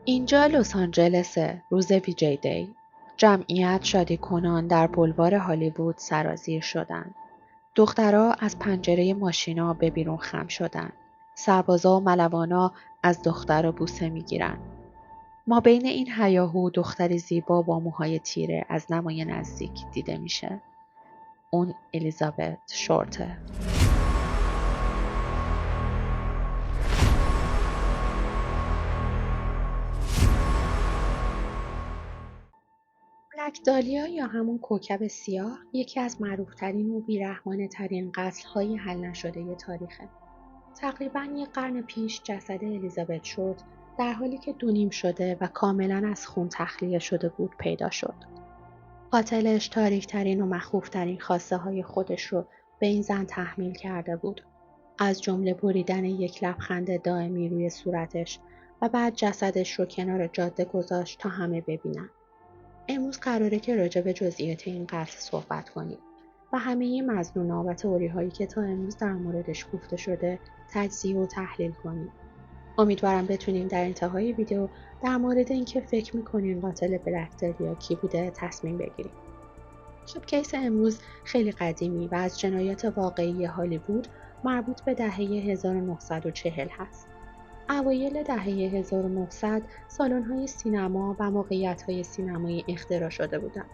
اینجا لس آنجلسه، روز وی‌جی دی. جمعیت شادی‌کنان در بولوار هالیوود سرازیر شدند. دخترها از پنجره ماشینا به بیرون خم شدند. سربازا و ملوانا از دخترها بوسه میگیرن. ما بین این هیاهو دختری زیبا با موهای تیره از نمای نزدیک دیده میشه. اون الیزابت شورته. بلک دالیا یا همون کوکب سیاه یکی از معروفترین و بیرحمانه‌ترین قتل‌های حل نشده تاریخه. تقریباً یک قرن پیش جسد الیزابت شورت در حالی که دونیم شده و کاملاً از خون تخلیه شده بود پیدا شد. قاتلش تاریک‌ترین و مخوفترین خواسته‌های خودش رو به این زن تحمیل کرده بود. از جمله بریدن یک لبخند دائمی روی صورتش و بعد جسدش رو کنار جاده گذاشت تا همه ببینن. امروز قراره که راجع به جزئیات این قتل صحبت کنیم و همه مظنونا و تئوری‌هایی که تا امروز در موردش گفته شده تجزیه و تحلیل کنیم. امیدوارم بتونیم در انتهای ویدیو در مورد اینکه فکر می‌کنین قاتل بلک دالیا کی بوده تصمیم بگیریم. شب کیس امروز خیلی قدیمی و از جنایات واقعی هالیوود مربوط به دهه 1940 هست. اوایل دهه 1900 سالن‌های سینما و موقعیت‌های سینمایی اختراع شده بودند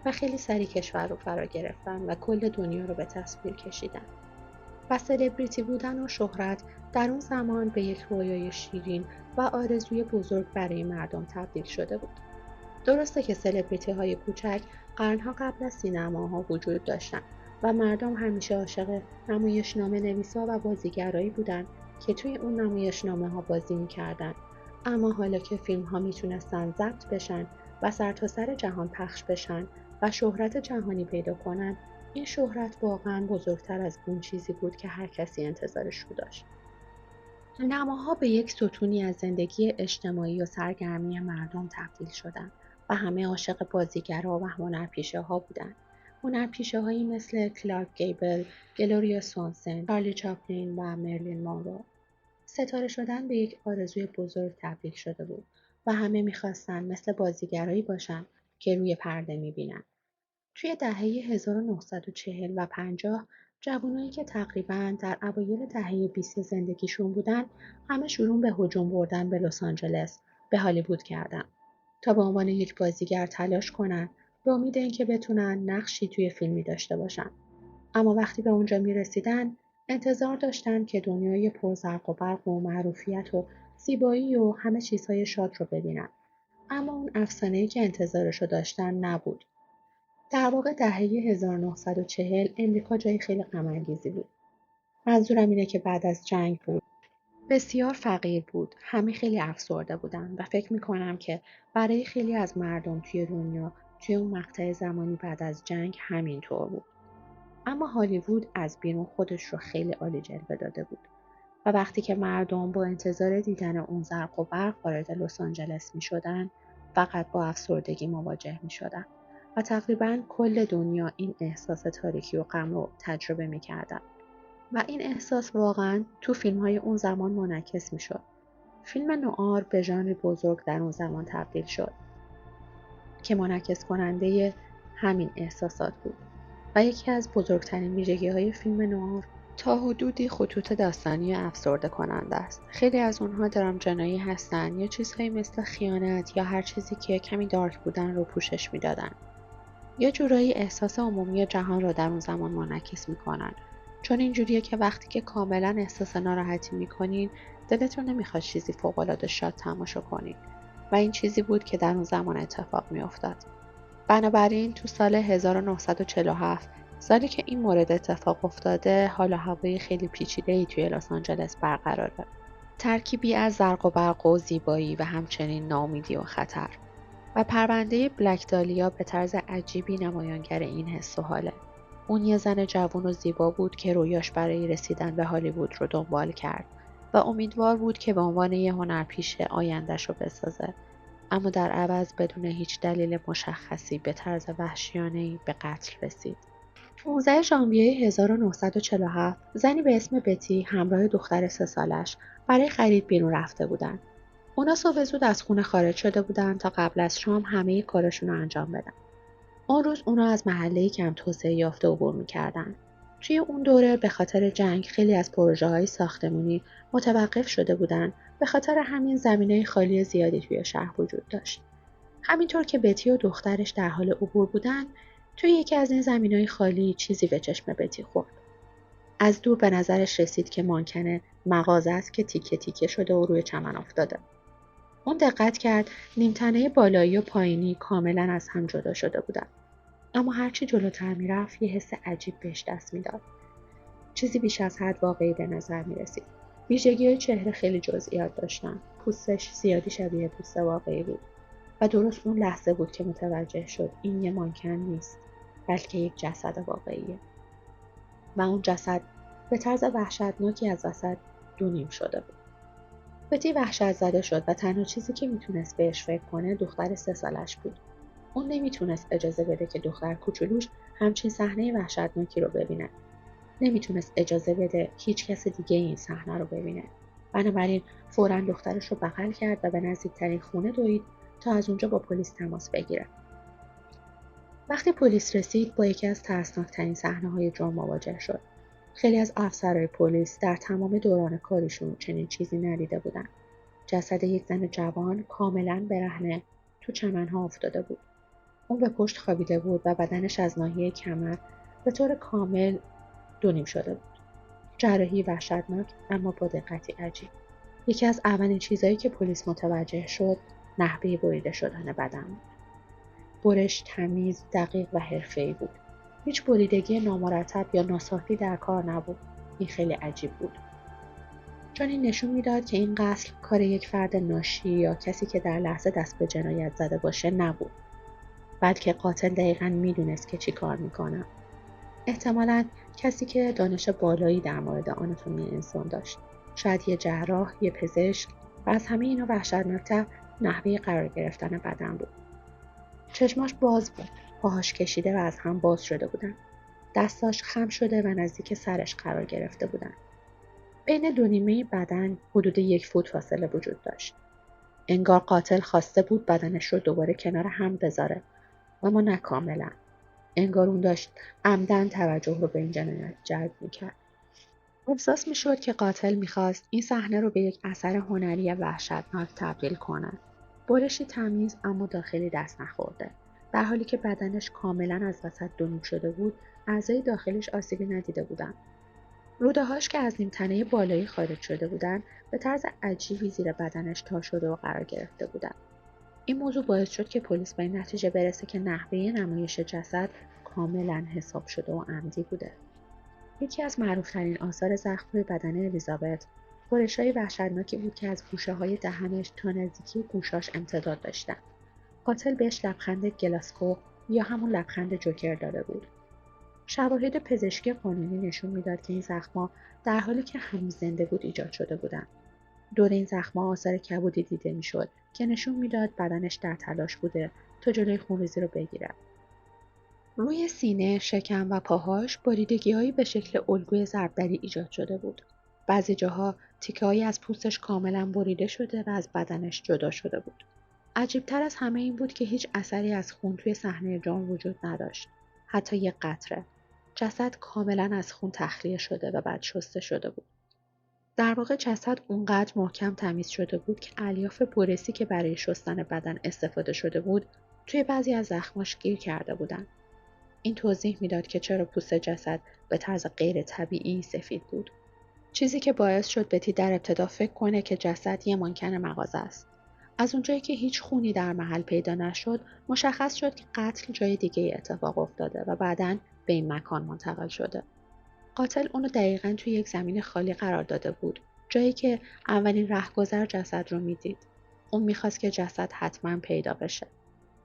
و خیلی سریع کشور رو فرا گرفتن و کل دنیا رو به تصویر کشیدن. و سلبریتی بودن و شهرت در اون زمان به یک رویای شیرین و آرزوی بزرگ برای مردم تبدیل شده بود. درسته که سلبریتی‌های کوچک قرنها قبل از سینماها وجود داشتن و مردم همیشه عاشق نمایشنامه‌نویسا و بازیگرایی بودن که توی اون نمایشنامه‌ها بازی می‌کردن. اما حالا که فیلم‌ها میتونستن ضبط بشن و سرتاسر جهان پخش بشن و شهرت جهانی پیدا کنن، این شهرت واقعاً بزرگتر از اون چیزی بود که هر کسی انتظارش رو داشت. نماها به یک ستونی از زندگی اجتماعی و سرگرمی مردم تبدیل شدند و همه عاشق بازیگرا و هنرپیشه‌ها بودند. هنرپیشه‌هایی مثل کلارک گیبل، گلوریا سوانسن، چارلی چاپلین و مرلین مونرو. ستاره شدن به یک آرزوی بزرگ تبدیل شده بود و همه می‌خواستند مثل بازیگرایی باشن که روی پرده می‌بینن. توی دهه 1940 و 50 جوانایی که تقریباً در اوایل دهه 20 زندگیشون بودن همه شروع به هجوم بردن به لس آنجلس به هالیوود کردن تا به عنوان یک بازیگر تلاش کنن به امید اینکه بتونن نقشی توی فیلمی داشته باشن. اما وقتی به اونجا میرسیدن انتظار داشتن که دنیای پرزرق و برق و معروفیت و زیبایی و همه چیزهای شاد رو ببینن. اما اون افسانه‌ای که انتظارشو داشتن نبود. در واقع دهه 1940 امریکا جای خیلی غم‌انگیزی بود. منظورم اینه که بعد از جنگ بود. بسیار فقیر بود. همه خیلی افسرده بودن و فکر میکنم که برای خیلی از مردم توی دنیا توی اون مقطع زمانی بعد از جنگ همینطور بود. اما هالیوود از بیرون خودش رو خیلی عالی جلوه داده بود. و وقتی که مردم با انتظار دیدن اون زرق و برق وارد لس آنجلس میشدن فقط با افسردگی مواجه میشدن. و تقریباً کل دنیا این احساس تاریکی و غم رو تجربه می‌کردن و این احساس واقعاً تو فیلم‌های اون زمان منعکس می‌شد. فیلم نوآر به ژانر بزرگ در اون زمان تبدیل شد که منعکس کننده همین احساسات بود و یکی از بزرگترین ویژگی‌های فیلم نوآر تا حدودی خطوط داستانی افسرده کننده است. خیلی از اونها درام جنایی هستن یا چیزهایی مثل خیانت یا هر چیزی که کمی دارک بودن رو پوشش میدادن. یه جورایی احساس عمومی جهان رو در اون زمان منعکس میکنن. چون اینجوریه که وقتی که کاملا احساس ناراحتی میکنین دلتون نمیخواد چیزی فوق‌العاده شاد تماشا کنین و این چیزی بود که در اون زمان اتفاق میافتاد. بنابراین تو سال 1947 سالی که این مورد اتفاق افتاده حال و هوای خیلی پیچیده‌ای توی لس آنجلس برقراره. ترکیبی از زرق و برق و زیبایی و همچنین ناامیدی و خطر. و پرونده بلک دالیا به طرز عجیبی نمایانگر این حس و حاله. اون یه زن جوان و زیبا بود که رویاش برای رسیدن به هالیوود رو دنبال کرد و امیدوار بود که به عنوان یه هنرپیشه آینده‌ش رو بسازه. اما در عوض بدون هیچ دلیل مشخصی به طرز وحشیانه‌ای به قتل رسید. 15 ژانویه 1947 زنی به اسم بتی همراه دختر 3 سالش برای خرید بیرون رفته بودند. اونا صبح زود از خونه خارج شده بودن تا قبل از شام همه کارشون رو انجام بدن. اون روز اونا از محله‌ای کم توسعه یافته عبور می‌کردن. توی اون دوره به خاطر جنگ خیلی از پروژه‌های ساختمانی متوقف شده بودن. به خاطر همین زمینای خالی زیادی توی شهر وجود داشت. همینطور که بتی و دخترش در حال عبور بودن، توی یکی از این زمینای خالی چیزی به چشم بتی خورد. از دور به نظرش رسید که مانکن مغازه است که تیکه تیکه شده و روی چمن افتاده. اون دقت کرد نیمتنه بالایی و پایینی کاملا از هم جدا شده بودن. اما هرچی جلوتر میرفت یه حس عجیب بهش دست میداد. چیزی بیش از حد واقعی به نظر میرسید. ویژگی‌های چهره خیلی جزئیات داشتن. پوستش زیادی شبیه پوست واقعی بود. و درست اون لحظه بود که متوجه شد این یه مانکن نیست، بلکه یک جسد واقعیه. و اون جسد به طرز وحشتناکی از وسط دو نیم شده بود. بتی وحشت زده شد و تنها چیزی که میتونست بهش فکر کنه دختر 3 سالش بود. اون نمیتونست اجازه بده که دختر کوچولوش همچین صحنه وحشتناکی رو ببینه. نمیتونست اجازه بده هیچ کس دیگه این صحنه رو ببینه. بنابراین فوراً دخترش رو بغل کرد و به نزدیکترین خونه دوید تا از اونجا با پلیس تماس بگیره. وقتی پلیس رسید با یکی از ترسناکترین صحنه‌های جرم مواجه شد. خیلی از افسرهای پلیس در تمام دوران کارشون چنین چیزی ندیده بودن. جسد یک زن جوان کاملاً برهنه تو چمن‌ها افتاده بود. اون به پشت خوابیده بود و بدنش از ناحیه کمر به طور کامل دو نیم شده بود. جراحی وحشتناک اما با دقتی عجیب. یکی از اولین چیزایی که پلیس متوجه شد نحوه بریده شدن بدن بود. برش تمیز، دقیق و حرفه‌ای بود. هیچ بریدگی نامرتب یا ناصافی در کار نبود. این خیلی عجیب بود. چون این نشون میداد که این قتل کار یک فرد ناشی یا کسی که در لحظه دست به جنایت زده باشه نبود. بلکه قاتل دقیقاً میدونست که چی کار میکنه. احتمالاً کسی که دانش بالایی در مورد آناتومی انسان داشت. شاید یه جراح، یه پزشک و از همه اینا وحشتناکتر نحوه قرار گرفتن بدن بود. چشماش باز بود. پاهاش کشیده و از هم باز شده بودن. دستاش خم شده و نزدیک سرش قرار گرفته بودن. بین دو نیمه بدن حدود 1 فوت فاصله وجود داشت. انگار قاتل خواسته بود بدنش رو دوباره کنار هم بذاره، اما نه کاملا. انگار اون داشت عمدن توجه رو به این جنایت جلب میکرد. احساس میشد که قاتل میخواست این صحنه رو به یک اثر هنری وحشتناک تبدیل کنه. برشی تمیز اما داخلی دست نخورده. در حالی که بدنش کاملا از وسط دو نیم شده بود، اعضای داخلیش آسیبی ندیده بودن. روده‌هاش که از نیمتنه بالایی خارج شده بودن، به طرز عجیبی زیر بدنش تا شده و قرار گرفته بودن. این موضوع باعث شد که پلیس به این نتیجه برسه که نحوه نمایش جسد کاملا حساب شده و عمدی بوده. یکی از معروف‌ترین آثار زخم‌های بدن الیزابت، برش‌های وحشتناکی بود که از گوشه‌های دهنش تا نزدیکی گوشاش امتداد داشتن. قاتل بهش لبخند گلاسکو یا همون لبخند جوکر داده بود. شواهد پزشکی قانونی نشون میداد که این زخم‌ها در حالی که هنوز زنده بود ایجاد شده بودند. دور این زخم‌ها آثار کبودی دیده میشد که نشون میداد بدنش در تلاش بوده تا جلوی خونریزی رو بگیرد. روی سینه، شکم و پاهاش بریدگی‌هایی به شکل الگوی ضربدری ایجاد شده بود. بعضی جاها تیکه‌هایی از پوستش کاملا بریده شده و از بدنش جدا شده بود. عجیب‌تر از همه این بود که هیچ اثری از خون توی صحنه جرم وجود نداشت. حتی یک قطره. جسد کاملا از خون تخلیه شده و بعد شسته شده بود. در واقع جسد اونقدر محکم تمیز شده بود که الیاف بورسی که برای شستن بدن استفاده شده بود توی بعضی از زخماش گیر کرده بودن. این توضیح میداد که چرا پوست جسد به طرز غیر طبیعی سفید بود. چیزی که باعث شد بتی در ابتدا فکر کنه که جسد یه مانکن مغازه است. از اونجایی که هیچ خونی در محل پیدا نشد، مشخص شد که قتل جای دیگه اتفاق افتاده و بعداً به این مکان منتقل شده. قاتل اونو دقیقاً توی یک زمین خالی قرار داده بود، جایی که اولین رهگذر جسد رو میدید. اون میخواست که جسد حتماً پیدا بشه.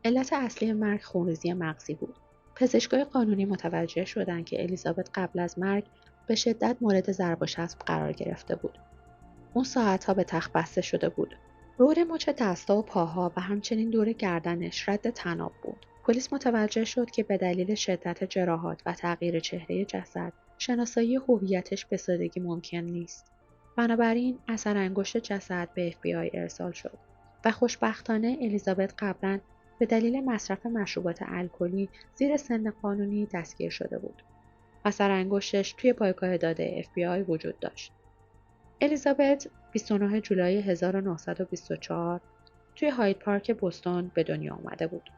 علت اصلی مرگ خونریزی مغزی بود. پزشکای قانونی متوجه شدند که الیزابت قبل از مرگ به شدت مورد ضرب و شتم قرار گرفته بود. اون ساعتها به تخت بسته شده بود. رور مچ دستا و پاها و همچنین دور گردنش رد طناب بود. پلیس متوجه شد که به دلیل شدت جراحات و تغییر چهره جسد، شناسایی هویتش به سادگی ممکن نیست. بنابراین اثر انگشت جسد به FBI ارسال شد. و خوشبختانه الیزابت قبلا به دلیل مصرف مشروبات الکلی زیر سن قانونی دستگیر شده بود. اثر انگشتش توی پایگاه داده FBI وجود داشت. الیزابت 29 جولای 1924 توی هاید پارک بوستون به دنیا آمده بود.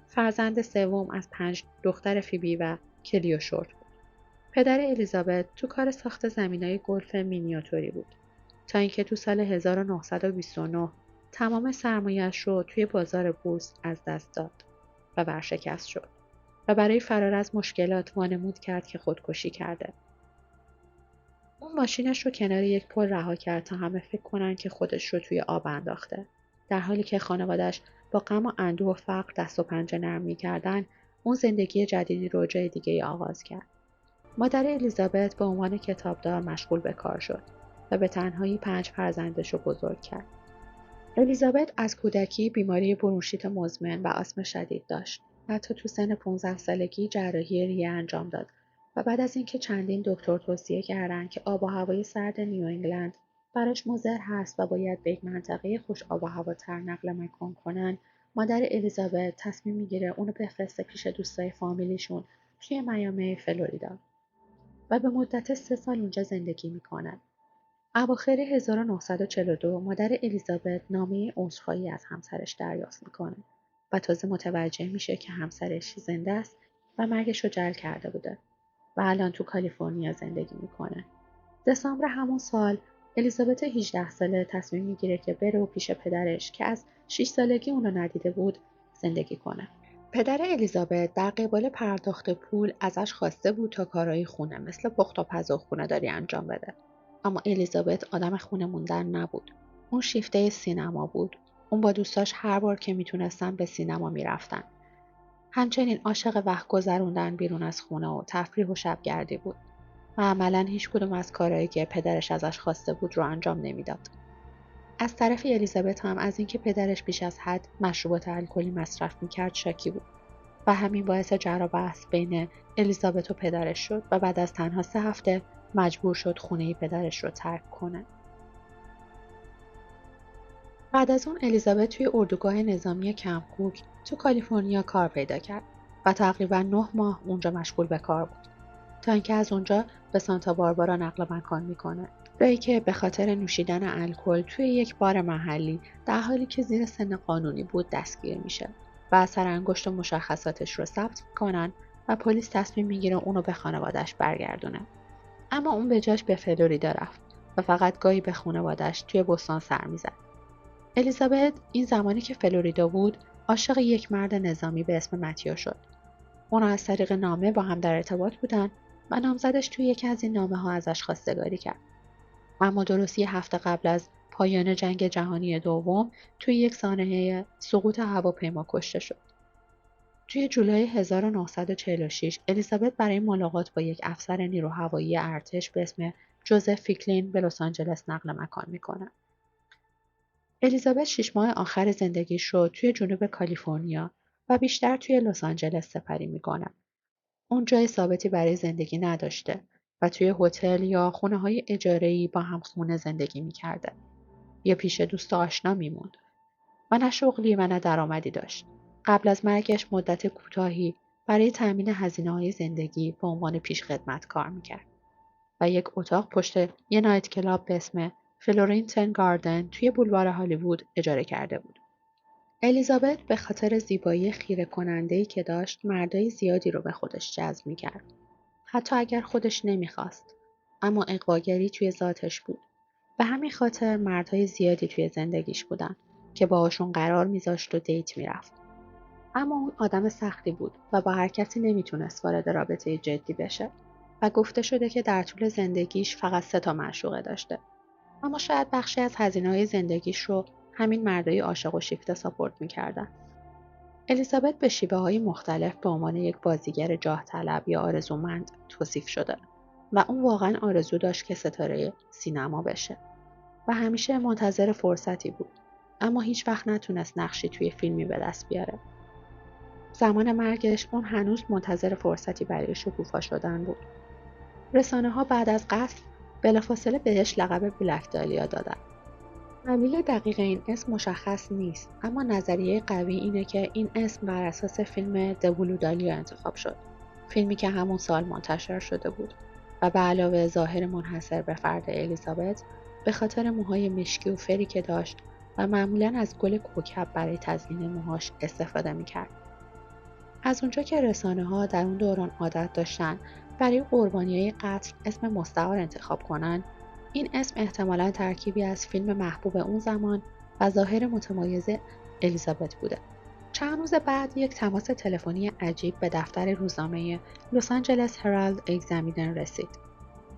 فرزند سوم از 5 دختر فیبی و کلیو شورت بود. پدر الیزابت تو کار ساخت زمینای گلف مینیاتوری بود تا اینکه تو سال 1929 تمام سرمایه‌اش رو توی بازار بورس از دست داد و ورشکست شد و برای فرار از مشکلات وانمود کرد که خودکشی کرده. اون ماشینش رو کنار یک پل رها کرد تا همه فکر کنن که خودش رو توی آب انداخته. در حالی که خانواده‌اش با غم و اندوه و فقر دست و پنجه نرم می‌کردن، اون زندگی جدیدی رو جای دیگه‌ای آغاز کرد. مادر الیزابت به عنوان کتابدار مشغول به کار شد و به تنهایی 5 فرزندش رو بزرگ کرد. الیزابت از کودکی بیماری برونشیت مزمن و آسم شدید داشت. حتی تو سن 15 سالگی جراحی ریه انجام داد و بعد از اینکه چندین دکتر توصیه کردند که آب و هوای سرد نیو انگلند براش مضر هست و باید به یک منطقه خوش آب و هواتر نقل مکان کنن، مادر الیزابت تصمیم میگیره اونو بفرسته پیش دوستای فامیلیشون توی میامی فلوریدا و به مدت 3 سال اونجا زندگی میکنن. اواخر 1942 مادر الیزابت نامه عذرخواهی از همسرش دریافت میکنه و تازه متوجه میشه که همسرش زنده است و مرگش رو جل کرده بوده و الان تو کالیفرنیا زندگی میکنه. دسامبر همون سال الیزابت 18 ساله تصمیم میگیره که بره و پیش پدرش که از 6 سالگی اونو ندیده بود زندگی کنه. پدر الیزابت در قبال پرداخت پول ازش خواسته بود تا کارهای خونه مثل پخت و پز و خونه‌داری انجام بده. اما الیزابت آدم خونه موندن نبود. اون شیفته سینما بود. اون با دوستاش هر بار که میتونستن به سینما میرفتن. همچنین عاشق وقت گذروندن بیرون از خونه و تفریح و شبگردی بود. و عملاً هیچ کدوم از کارهایی که پدرش ازش خواسته بود رو انجام نمیداد. از طرف الیزابت هم از اینکه پدرش بیش از حد مشروبات الکلی مصرف میکرد شاکی بود. و همین باعث جر و بحث بین الیزابت و پدرش شد و بعد از تنها 3 هفته مجبور شد خونه پدرش رو ترک کنه. بعد از اون الیزابت توی اردوگاه نظامی کمپ کوک تو کالیفرنیا کار پیدا کرد و تقریباً 9 ماه اونجا مشغول به کار بود تا اینکه از اونجا به سانتا باربارا نقل مکان میکنه. جایی که به خاطر نوشیدن الکل توی یک بار محلی در حالی که زیر سن قانونی بود دستگیر میشه و اثر انگشت و مشخصاتش رو ثبت میکنن و پلیس تصمیم میگیره اونو به خانواده‌اش برگردونه. اما اون به جاش به فلوریدا رفت و فقط گاهی به خانواده‌اش توی بوستون سر میزد. الیزابت این زمانی که فلوریدا بود عاشق یک مرد نظامی به اسم متیو شد. اونا از طریق نامه با هم در ارتباط بودن و نامزدش توی یکی از این نامه‌ها ازش خواستگاری کرد. اما درست 1 هفته قبل از پایان جنگ جهانی دوم توی یک سانحه سقوط هواپیما کشته شد. توی جولای 1946 الیزابت برای ملاقات با یک افسر نیروهوایی ارتش به اسم جوزف فیکلین به لس آنجلس نقل مکان میکنه. الیزابت 6 ماه آخر زندگیش رو توی جنوب کالیفرنیا و بیشتر توی لس آنجلس سپری میکنه. اون جای ثابتی برای زندگی نداشته و توی هتل یا خونه‌های اجاره‌ای با هم خونه زندگی میکرده. یا پیش دوست آشنا میموند و نه شغلی و نه درآمدی داشت. قبل از مرگش مدت کوتاهی برای تأمین هزینه‌های زندگی به عنوان پیشخدمت کار میکرد و یک اتاق پشت یه نایت کلاب به اسم فلورینتن گاردن توی بولوار هالیوود اجاره کرده بود. الیزابت به خاطر زیبایی خیره کننده‌ای که داشت مردای زیادی رو به خودش جذب میکرد. حتی اگر خودش نمیخواست. اما اغواگری توی ذاتش بود. به همین خاطر مردهای زیادی توی زندگیش بودن که باهاشون قرار میذاشت و دیت میرفت. اما اون آدم سختی بود و با هر کسی نمیتونست وارد رابطه جدی بشه و گفته شده که در طول زندگیش فقط 3 تا معشوقه داشته. اما شاید بخشی از هزینه‌های زندگیش رو همین مردای عاشق و شیفته ساپورت میکردن. الیزابت به شیوه‌های مختلف به عنوان یک بازیگر جاه طلب یا آرزومند توصیف شده و اون واقعا آرزو داشت که ستاره سینما بشه و همیشه منتظر فرصتی بود، اما هیچ وقت نتونست نقشی توی فیلمی به دست بیاره. زمان مرگش اون هنوز منتظر فرصتی برای شکوفا شدن بود. رسانه‌ها بعد از قتل بلافاصله بهش لقب بلک دالیا دادن. دلیل دقیق این اسم مشخص نیست، اما نظریه قوی اینه که این اسم بر اساس فیلم دبلو دالیا انتخاب شد. فیلمی که همون سال منتشر شده بود و به علاوه ظاهر منحصر به فرد الیزابت، به خاطر موهای مشکی و فری که داشت و معمولاً از گل کوکب برای تزیین موهاش استفاده میکرد. از اونجا که رسانه‌ها در اون دوران عادت داشتن برای قربانیای قتل اسم مستعار انتخاب کنن، این اسم احتمالاً ترکیبی از فیلم محبوب اون زمان و ظاهر متمایز الیزابت بوده. چند روز بعد یک تماس تلفنی عجیب به دفتر روزنامه لس آنجلس هرالد اگزامینر رسید.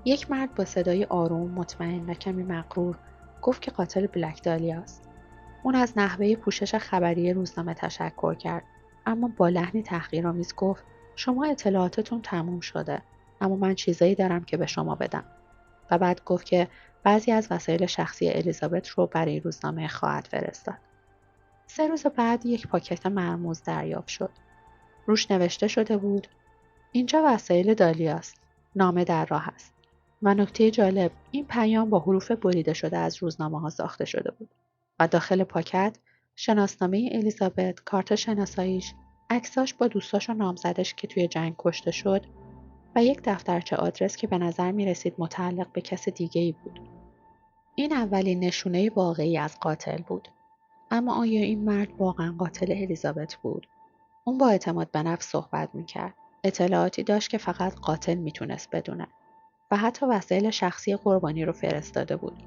یک مرد با صدای آروم، مطمئن و کمی مغرور گفت که قاتل بلک دالیا است. اون از نحوه پوشش خبری روزنامه تشکر کرد، اما با لحنی تحقیرآمیز گفت شما اطلاعاتتون تموم شده، اما من چیزایی دارم که به شما بدم. و بعد گفت که بعضی از وسایل شخصی الیزابت رو برای روزنامه خواهد فرستاد. 3 روز بعد یک پاکت مرموز دریافت شد. روش نوشته شده بود اینجا وسایل دالیاست. نامه در راه است. و نکته جالب، این پیام با حروف بریده شده از روزنامه‌ها ساخته شده بود. و داخل پاکت شناسنامه الیزابت، کارت شناساییش، عکساش با دوستاش و نامزدش که توی جنگ کشته شد و یک دفترچه آدرس که به نظر می رسید متعلق به کس دیگه‌ای بود. این اولین نشونه واقعی از قاتل بود. اما آیا این مرد واقعا قاتل الیزابت بود؟ اون با اعتماد به نفس صحبت میکرد. اطلاعاتی داشت که فقط قاتل میتونست بدونه و حتی وسایل شخصی قربانی رو فرستاده بود.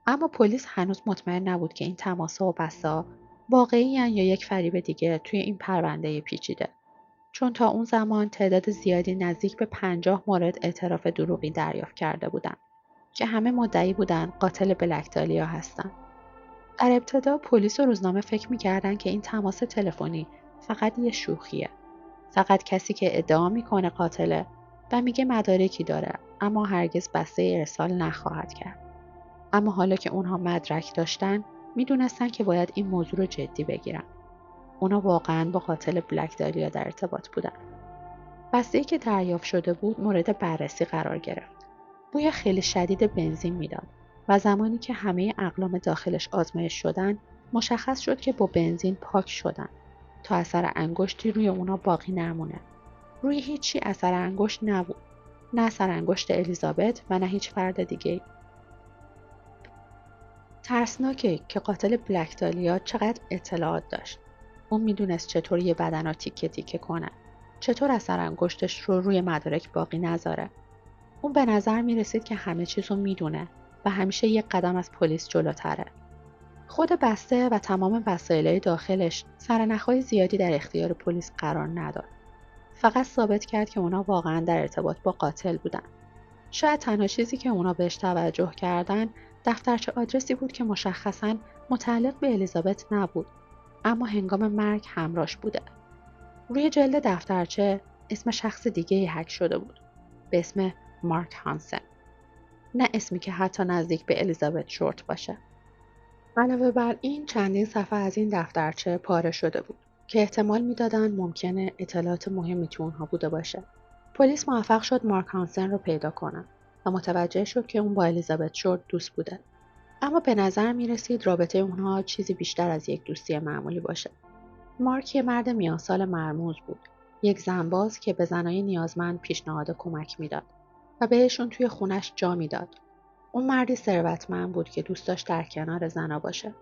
اما پلیس هنوز مطمئن نبود که این تماس‌ها و بسا واقعی یا یک فریب دیگه توی این پرونده پیچیده. چون تا اون زمان تعداد زیادی نزدیک به 50 مورد اعتراف دروغی دریافت کرده بودن که همه مدعی بودن قاتل بلک دالیا هستن. در ابتدا پلیس و روزنامه فکر می‌کردن که این تماس تلفنی فقط یه شوخیه. فقط کسی که ادعا میکنه قاتله و میگه مدارکی داره، اما هرگز بسته ارسال نخواهد کرد. اما حالا که اونها مدرک داشتن، میدونستن که باید این موضوع رو جدی بگیرن. اونا واقعا با قاتل بلک دالیا در ارتباط بودن. بسته‌ای که دریافت شده بود مورد بررسی قرار گرفت. بوی خیلی شدید بنزین میداد و زمانی که همه اقلام داخلش آزمایش شدن، مشخص شد که با بنزین پاک شدن تا اثر انگشتی روی اونا باقی نمونه. روی هیچی اثر انگشت نبود. نه اثر انگشت الیزابت و نه هیچ فرد دیگه. ترسناکه که قاتل بلک دالیا چقدر اطلاعات داشت. اون میدونست چطور یه بدن رو تیکه تیکه کنه. چطور اثر انگشتش رو روی مدارک باقی نذاره. اون به نظر میرسید که همه چیز رو میدونه و همیشه یک قدم از پلیس جلوتره. خود بسته و تمام وسایل داخلش سرنخهای زیادی در اختیار پلیس قرار نداد. فقط ثابت کرد که اونا واقعا در ارتباط با قاتل بودن. شاید تنها چیزی که اونا بهش توجه کردن دفترچه آدرسی بود که مشخصاً متعلق به الیزابت نبود، اما هنگام مرگ همراهش بوده. روی جلد دفترچه اسم شخص دیگه‌ای حک شده بود، به اسم مارک هانسن. نه اسمی که حتی نزدیک به الیزابت شورت باشه. علاوه بر این چندین صفحه از این دفترچه پاره شده بود که احتمال میدادن ممکنه اطلاعات مهمی تو اونها بوده باشه. پلیس موفق شد مارک هانسن رو پیدا کنن و متوجه شد که اون با الیزابت شورت دوست بوده. اما به نظر می رسید رابطه اونها چیزی بیشتر از یک دوستی معمولی باشه. مارک یه مرد میانسال مرموز بود، یک زنباز که به زنای نیازمند پیشنهاد کمک میداد و بهشون توی خونش جا میداد. اون مردی ثروتمند بود که دوست داشت در کنار زنها باشه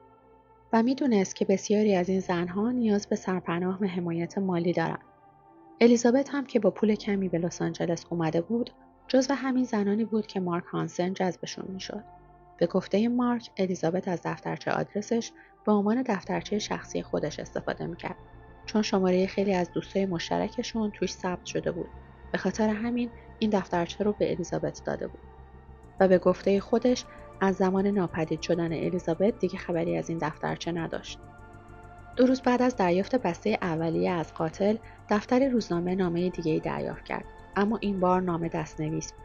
و میدونست که بسیاری از این زنها نیاز به سرپناه و حمایت مالی دارن. الیزابت هم که با پول کمی به لس آنجلس اومده بود، جزو همین زنانی بود که مارک هانسن جذبشون میشد. به گفته مارک، الیزابت از دفترچه آدرسش به عنوان دفترچه شخصی خودش استفاده میکرد، چون شماره خیلی از دوستای مشترکشون توش ثبت شده بود. به خاطر همین این دفترچه رو به الیزابت داده بود. و به گفته خودش از زمان ناپدید شدن الیزابت دیگه خبری از این دفترچه نداشت. 2 روز بعد از دریافت بسته اولیه از قاتل، دفتر روزنامه نامه دیگه‌ای دریافت کرد، اما این بار نامه دست‌نویس بود.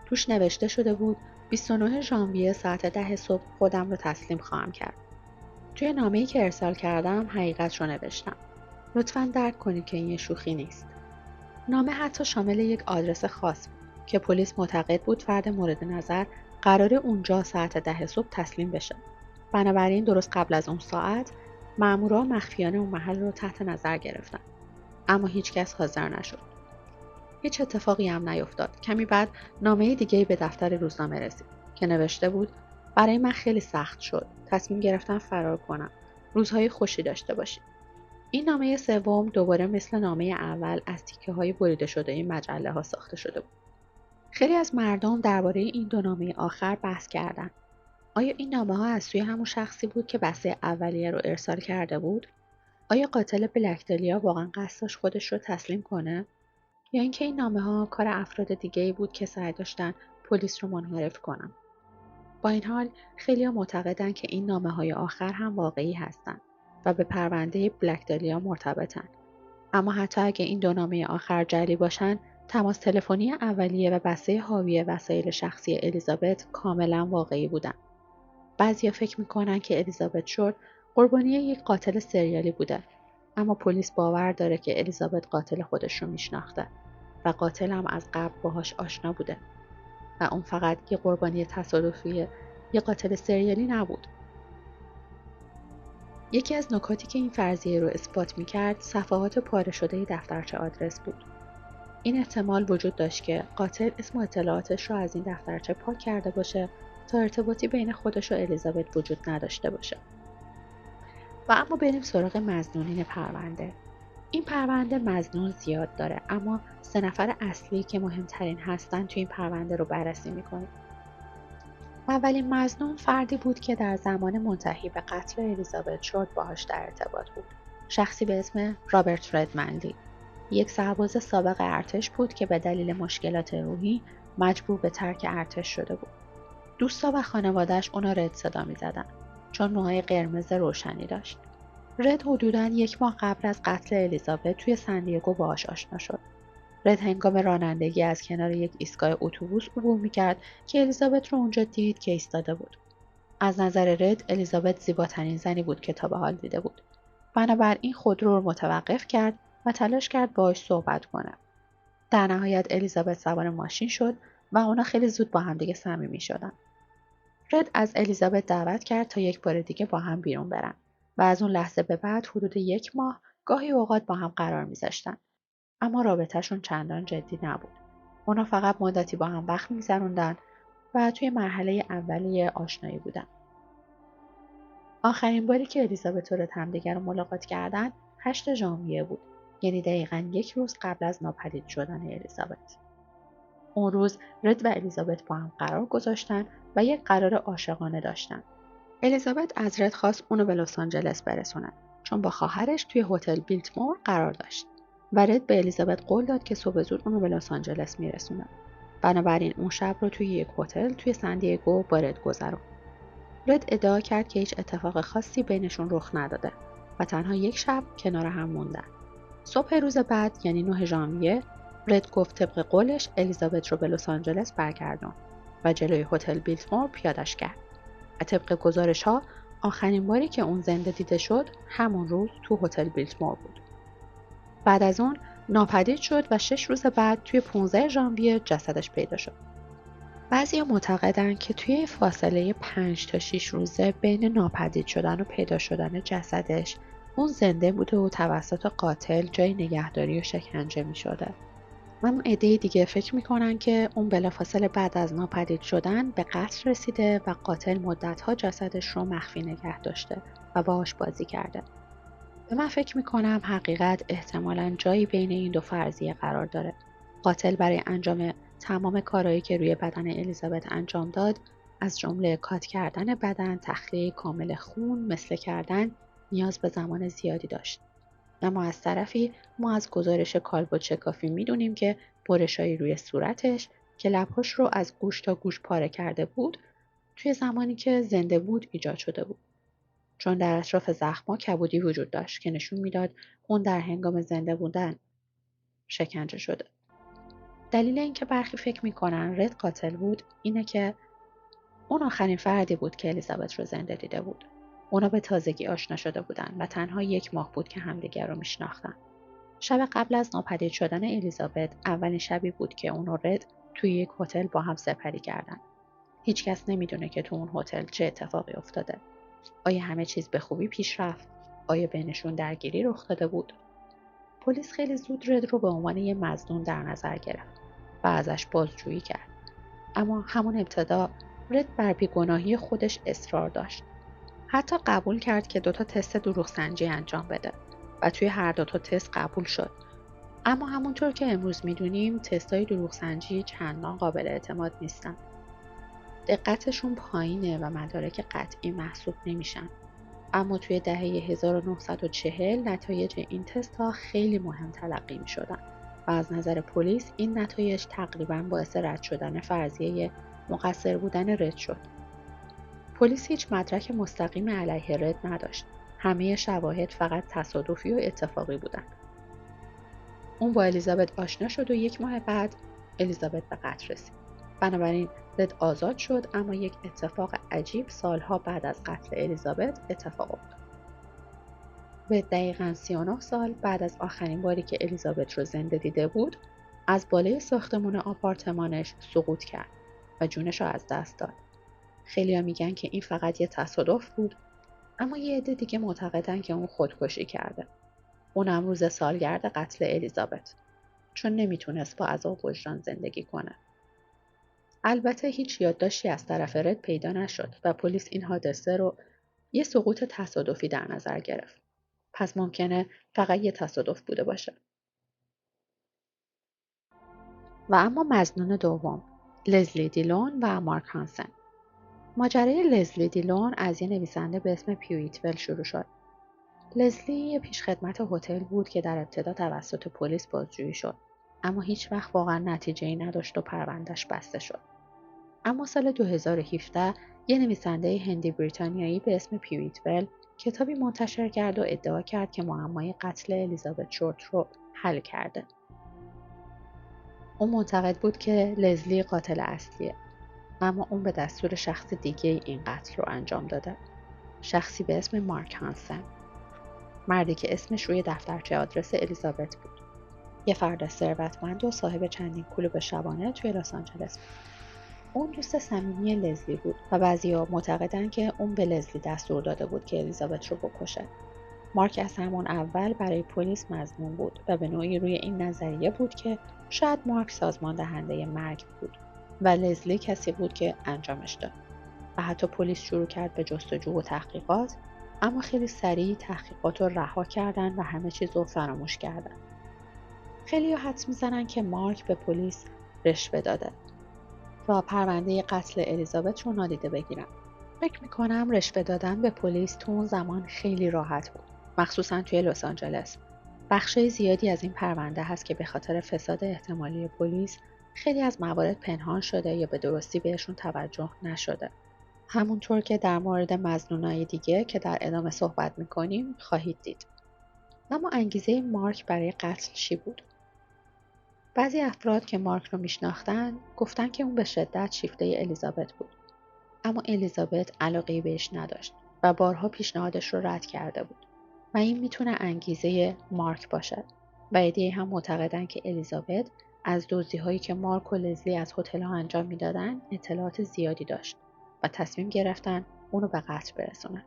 توش نوشته شده بود 29 ژانویه ساعت 10 صبح خودم رو تسلیم خواهم کرد. توی نامه‌ای که ارسال کردم حقیقت رو نوشتم. لطفاً درک کنید که این یه شوخی نیست. نامه حتی شامل یک آدرس خاص بود که پلیس معتقد بود فرد مورد نظر قراره اونجا ساعت 10 صبح تسلیم بشه. بنابراین درست قبل از اون ساعت مامورا مخفیانه اون محل رو تحت نظر گرفتن. اما هیچکس حاضر نشد. هیچ اتفاقی هم نیفتاد. کمی بعد نامه دیگه‌ای به دفتر روزنامه رسید که نوشته بود: برای من خیلی سخت شد. تصمیم گرفتم فرار کنم. روزهای خوشی داشته باشید. این نامه سوم دوباره مثل نامه اول از تیکه‌های بریده شده مجله‌ها ساخته شده بود. خیلی از مردم درباره این دو نامه آخر بحث کردند. آیا این نامه‌ها از سوی همون شخصی بود که بسته اولیه رو ارسال کرده بود؟ آیا قاتل بلک دالیا واقعا قصد داشت خودش رو تسلیم کنه؟ یا اینکه این نامه‌ها کار افراد دیگه‌ای بود که سعی داشتن پلیس رو منحرف کنن؟ با این حال خیلی‌ها معتقدن که این نامه‌های آخر هم واقعی هستن و به پرونده بلک دالیا مرتبطن. اما حتی اگه این دو نامه آخر جعلی باشن، تماس تلفنی اولیه و بسته حاوی وسایل شخصی الیزابت کاملا واقعی بودن. بعضیا فکر میکنن که الیزابت شورت قربانی یک قاتل سریالی بوده، اما پلیس باور داره که الیزابت قاتل خودش رو میشناخته و قاتل هم از قبل باهاش آشنا بوده و اون فقط یه قربانی تصادفی یه قاتل سریالی نبود. یکی از نکاتی که این فرضیه رو اثبات میکرد صفحات پاره شده دفترچه آدرس بود. این احتمال وجود داشت که قاتل اسم و اطلاعاتش رو از این دفترچه پاک کرده باشه تا ارتباطی بین خودش و الیزابت وجود نداشته باشه. و اما بریم سراغ مظنونین پرونده. این پرونده مظنون زیاد داره، اما 3 نفر اصلی که مهمترین هستن توی این پرونده رو بررسی میکنیم. اولین مظنون فردی بود که در زمان منتهی به قتل الیزابت شورت باهاش در ارتباط بود. شخصی به اسم رابرت ردمندی، یک سرباز سابق ارتش بود که به دلیل مشکلات روحی مجبور به ترک ارتش شده بود. دوستا و خانواده‌اش اونا رد صدا می‌زدن چون موهای قرمز روشنی داشت. رد حدوداً 1 ماه قبل از قتل الیزابت توی سندیگو باهاش آشنا شد. رد هنگام رانندگی از کنار یک ایستگاه اتوبوس عبور می‌کرد که الیزابت رو اونجا دید که ایستاده بود. از نظر رد الیزابت زیباترین زنی بود که تا به حال دیده بود. بنابراین خودرو رو متوقف کرد و تلاش کرد باهاش صحبت کنه. در نهایت الیزابت سوار ماشین شد و اونا خیلی زود با هم دیگه صمیمی شدن. رد از الیزابت دعوت کرد تا یک بار دیگه با هم بیرون برن و از اون لحظه به بعد حدود 1 ماه گاهی اوقات با هم قرار میذاشتن. اما رابطهشون چندان جدی نبود. اونا فقط مدتی با هم وقت میگذروندن و توی مرحله اولیه آشنایی بودن. آخرین باری که الیزابت و رد همدیگر رو ملاقات کردن 8 ژانویه بود، یعنی دقیقاً 1 روز قبل از ناپدید شدن الیزابت. اون روز رد و الیزابت با هم قرار گذاشتن و یک قرار عاشقانه داشتن. الیزابت از رد خواست اونو به لس آنجلس برسونه چون با خواهرش توی هتل بیلتمور قرار داشت و رد به الیزابت قول داد که صبح زود اونو به لس آنجلس میرسونه. بنابراین اون شب رو توی یک هتل توی سندیگو با رد گذروند. رد ادعا کرد که هیچ اتفاق خاصی بینشون رخ نداده و تنها یک شب کنار هم موندن. صبح روز بعد یعنی 9 ژانویه رد گفت طبق قولش الیزابت رو به لس آنجلس برگردون و جلوی هتل بیلتمور پیادش کرد. و طبق گزارش‌ها آخرین باری که اون زنده دیده شد همون روز تو هتل بیلتمور بود. بعد از اون ناپدید شد و 6 روز بعد توی 15 ژانویه جسدش پیدا شد. بعضیا معتقدن که توی فاصله 5 تا 6 روزه بین ناپدید شدن و پیدا شدن جسدش اون زنده بوده و توسط قاتل جای نگهداری و شکنجه می شده. اما عده دیگه فکر میکنن که اون بلافاصله بعد از ناپدید شدن به قتل رسیده و قاتل مدتها جسدش رو مخفی نگه داشته و باهاش بازی کرده. من فکر میکنم حقیقت احتمالاً جایی بین این دو فرضیه قرار داره. قاتل برای انجام تمام کارهایی که روی بدن الیزابت انجام داد، از جمله کات کردن بدن، تخلیه کامل خون، مثله کردن، نیاز به زمان زیادی داشت. اما از طرفی ما از گزارش کالبد شکافی میدونیم که برشایی روی صورتش که لبهاش رو از گوش تا گوش پاره کرده بود، توی زمانی که زنده بود ایجاد شده بود. چون در اطراف زخم‌ها کبودی وجود داشت که نشون میداد اون در هنگام زنده بودن شکنجه شده. دلیل اینکه برخی فکر میکنن رد قاتل بود اینه که اون آخرین فردی بود که الیزابت رو زنده دیده بود. اونا به تازگی آشنا شده بودن و تنها 1 ماه بود که همدیگر رو میشناختن. شب قبل از ناپدید شدن الیزابت اولین شبی بود که اون و رد توی یک هتل با هم سپری کردن. هیچکس نمیدونه که تو اون هتل چه اتفاقی افتاده. آیا همه چیز به خوبی پیش رفت؟ آیا بینشون درگیری رخ داده بود؟ پلیس خیلی زود رد رو به عنوان یه مظنون در نظر گرفت و ازش بازجویی کرد. اما همون ابتدا رد بر بیگناهی خودش اصرار داشت. حتی قبول کرد که 2 تست دروغ سنجی انجام بده و توی هر 2 تست قبول شد. اما همونطور که امروز میدونیم تستای دروغ سنجی چندان قابل اعتماد نیستن. دقتشون پایینه و مدارک قطعی محسوب نمیشن. اما توی دهه 1940 نتایج این تست ها خیلی مهم تلقی می شدن و از نظر پلیس این نتایج تقریباً باعث رد شدن فرضیه مقصر بودن رد شد. پلیس هیچ مدرک مستقیم علیه رد نداشت. همه شواهد فقط تصادفی و اتفاقی بودن. اون با الیزابت آشنا شد و 1 ماه بعد الیزابت به قتل رسید. بنابراین رد آزاد شد، اما یک اتفاق عجیب سالها بعد از قتل الیزابت اتفاق افتاد. رد دقیقاً 39 سال بعد از آخرین باری که الیزابت رو زنده دیده بود، از بالای ساختمان آپارتمانش سقوط کرد و جونش رو از دست داد. خیلی‌ها میگن که این فقط یه تصادف بود، اما یه عده دیگه معتقدن که اون خودکشی کرده. اونم روز سالگرد قتل الیزابت، چون نمیتونست با عذاب وجدان زندگی کنه. البته هیچ یادداشتی از طرف رد پیدا نشد و پلیس این حادثه رو یه سقوط تصادفی در نظر گرفت. پس ممکنه فقط یه تصادف بوده باشه. و اما مظنون دوم، لزلی دیلون و مارک هانسن. ماجرای لزلی دیلون از یه نویسنده به اسم پیو ایتول شروع شد. لزلی یه پیشخدمت هتل بود که در ابتدا توسط پلیس بازجویی شد، اما هیچ وقت واقعا نتیجه‌ای نداشت و پروندهش بسته شد. اما سال 2017 یه نویسنده هندی بریتانیایی به اسم پیو ایتول کتابی منتشر کرد و ادعا کرد که معمای قتل الیزابت شورت رو حل کرده. اون معتقد بود که لزلی قاتل اصلیه، اما اون به دستور شخص دیگه این قتل رو انجام داده. شخصی به اسم مارک هانسن، مردی که اسمش روی دفترچه آدرس الیزابت بود. یه فرد ثروتمند و صاحب چندین کلوب شبانه توی لس آنجلس بود. اون دوست صمیمی لزلی بود و بعضیا معتقدن که اون به لزلی دستور داده بود که الیزابت رو بکشه. مارک از همون اول برای پلیس مظنون بود و به نوعی روی این نظریه بود که شاید مارک سازمان دهنده مرگ بود و لزلی کسی بود که انجامش داد. و حتی پلیس شروع کرد به جستجو و تحقیقات، اما خیلی سریع تحقیقات رو رها کردن و همه چیز رو فراموش کردن. خیلی حدس میزنن که مارک به پلیس رشوه داده تا پرونده قتل الیزابت رو نادیده بگیرن. فکر میکنم رشوه دادن به پلیس تو اون زمان خیلی راحت بود، مخصوصا توی لس آنجلس. بخشای زیادی از این پرونده هست که به خاطر فساد احتمالی پلیس خیلی از موارد پنهان شده یا به درستی بهشون توجه نشده. همونطور که در مورد مظنونای دیگه که در ادامه صحبت میکنیم خواهید دید. اما انگیزه مارک برای قتل چی بود؟ بعضی افراد که مارک رو میشناختن گفتن که اون به شدت شیفته الیزابت بود. اما الیزابت علاقه‌ای بهش نداشت و بارها پیشنهادش رو رد کرده بود و این میتونه انگیزه مارک باشه. و عده‌ای هم معتقدن که الیزابت از دزدی‌هایی که مارک و لزلی از هتل‌ها انجام میدادن اطلاعات زیادی داشت و تصمیم گرفتن اونو به قتل برسونن.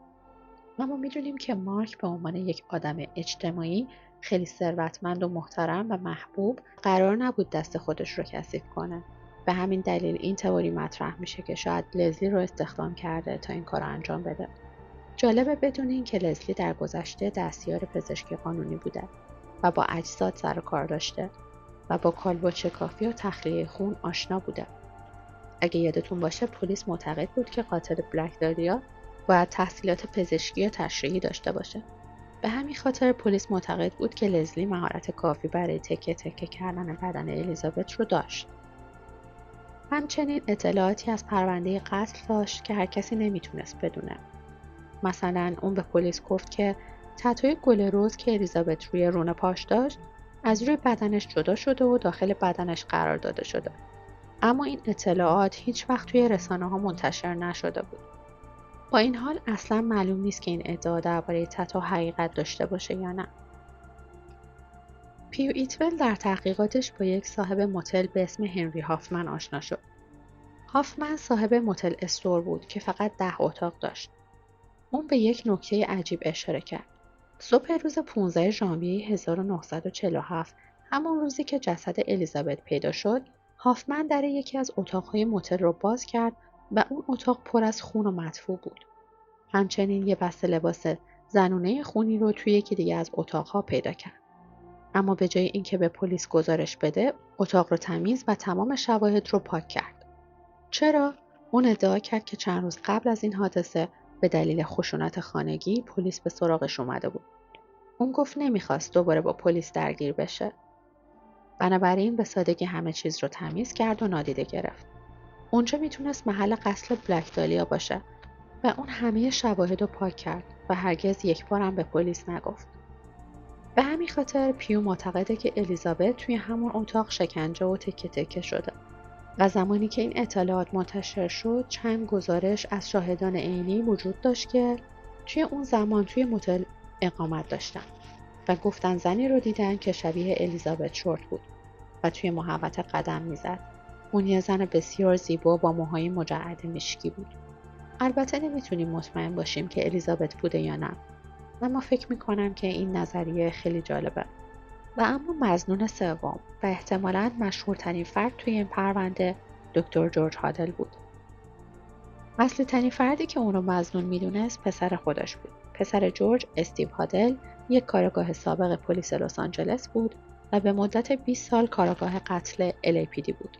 اما میدونیم که مارک به عنوان یک آدم اجتماعی خیلی ثروتمند و محترم و محبوب قرار نبود دست خودش رو کثیف کنه. به همین دلیل این تئوری مطرح میشه که شاید لزلی رو استخدام کرده تا این کار رو انجام بده. جالبه بدونین که لزلی در گذشته دستیار پزشکی قانونی بوده و با اجساد سر و کار داشته و با کالبد شکافی و تخلیه خون آشنا بوده. اگه یادتون باشه پلیس معتقد بود که قاتل بلک داریا باید تحصیلات پزشکی یا تشریحی داشته باشه. به همین خاطر پلیس معتقد بود که لزلی مهارت کافی برای تکه تکه کردن بدن الیزابت رو داشت. همچنین اطلاعاتی از پرونده قتل داشت که هر کسی نمیتونست بدونه. مثلا اون به پلیس گفت که تتوی گل رز که الیزابت روی رون پاش داشت از روی بدنش جدا شده و داخل بدنش قرار داده شده. اما این اطلاعات هیچ وقت توی رسانه‌ها منتشر نشده بود. با این حال اصلا معلوم نیست که این ادعا درباره تتو حقیقت داشته باشه یا نه. پیو ایتول در تحقیقاتش با یک صاحب متل به اسم هنری هافمن آشنا شد. هافمن صاحب متل استور بود که فقط 10 اتاق داشت. اون به یک نکته عجیب اشاره کرد. صبح روز 15 ژانویه 1947، همون روزی که جسد الیزابت پیدا شد، هافمن در یکی از اتاقهای متل رو باز کرد و اون اتاق پر از خون و مدفوع بود. همچنین یه بسته لباس زنونه خونی رو توی یکی دیگه از اتاقها پیدا کرد. اما به جای اینکه به پلیس گزارش بده، اتاق رو تمیز و تمام شواهد رو پاک کرد. چرا؟ اون ادعا کرد که چند روز قبل از این حادثه به دلیل خشونت خانگی پلیس به سراغش اومده بود. اون گفت نمیخواست دوباره با پلیس درگیر بشه. بنابراین به سادگی همه چیز رو تمیز کرد و نادیده گرفت. اونجا میتونست محل قتل بلک دالیا باشه و اون همه شواهد رو پاک کرد و هرگز یک بار هم به پلیس نگفت. به همین خاطر پیو معتقده که الیزابت توی همون اتاق شکنجه و تکه تکه شده و زمانی که این اطلاعات منتشر شد چند گزارش از شاهدان عینی وجود داشت که توی اون زمان توی متل اقامت داشتن و گفتن زنی رو دیدن که شبیه الیزابت شورت بود و توی محوطه قدم میزد. اون یه زن بسیار زیبا با موهای مجعد مشکی بود. البته نمیتونیم مطمئن باشیم که الیزابت بوده یا نه، اما فکر میکنم که این نظریه خیلی جالبه. و اما مظنون سوم و احتمالاً مشهورترین فرد توی این پرونده دکتر جورج هادل بود. اصلی ترین فردی که اون رو مظنون میدونست پسر خودش بود. پسر جورج، استیو هادل، یک کارآگاه سابق پلیس لس آنجلس بود و به مدت 20 سال کارآگاه قتل LAPD بود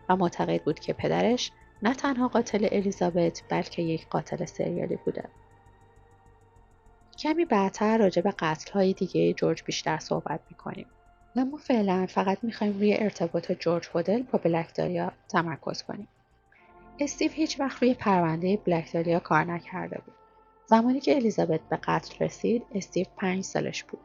و معتقد بود که پدرش نه تنها قاتل الیزابت بلکه یک قاتل سریالی بوده. کمی بعدتر راجع به قتل‌های دیگه جورج بیشتر صحبت می‌کنیم. اما فعلا فقط می‌خوایم روی ارتباط جورج هادل با بلک دالیا تمرکز کنیم. استیو هیچ وقت روی پرونده بلک دالیا کار نکرده بود. زمانی که الیزابت به قتل رسید، استیو 5 سالش بود.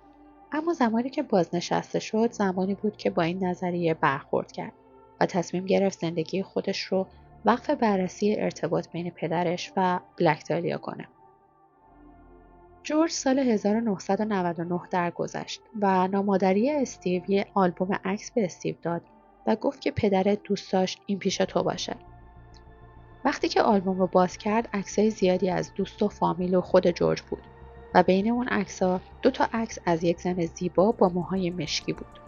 اما زمانی که بازنشسته شد، زمانی بود که با این نظریه برخورد کرد و تصمیم گرفت زندگی خودش رو وقف بررسی ارتباط بین پدرش و بلک دالیا کنه. جورج سال 1999 درگذشت و نامادری استیو یه آلبوم عکس به استیو داد و گفت که پدرت دوست داشت این پیش تو باشه. وقتی که آلبوم رو باز کرد، عکسای زیادی از دوست و فامیل و خود جورج بود و بین اون عکس‌ها 2 تا عکس از یک زن زیبا با موهای مشکی بود.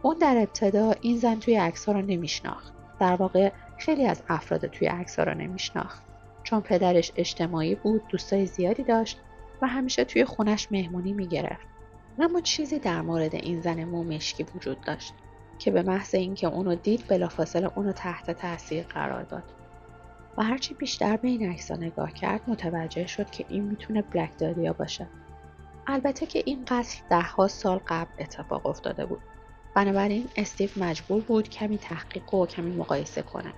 اون در ابتدا این زن توی عکس‌ها رو نمیشناخت. در واقع خیلی از افراد توی عکس‌ها رو نمیشناخت، چون پدرش اجتماعی بود، دوستای زیادی داشت و همیشه توی خونش مهمونی میگرفت. اما چیزی در مورد این زن مو مشکی وجود داشت که به محض اینکه اونو دید بلافاصله اونو تحت تاثیر قرار داد. و هرچی بیشتر به این عکس‌ها نگاه کرد متوجه شد که این میتونه بلک دالیا باشه. البته که این قتل 10 سال قبل اتفاق افتاده بود. بنابراین استیو مجبور بود کمی تحقیق و کمی مقایسه کنه.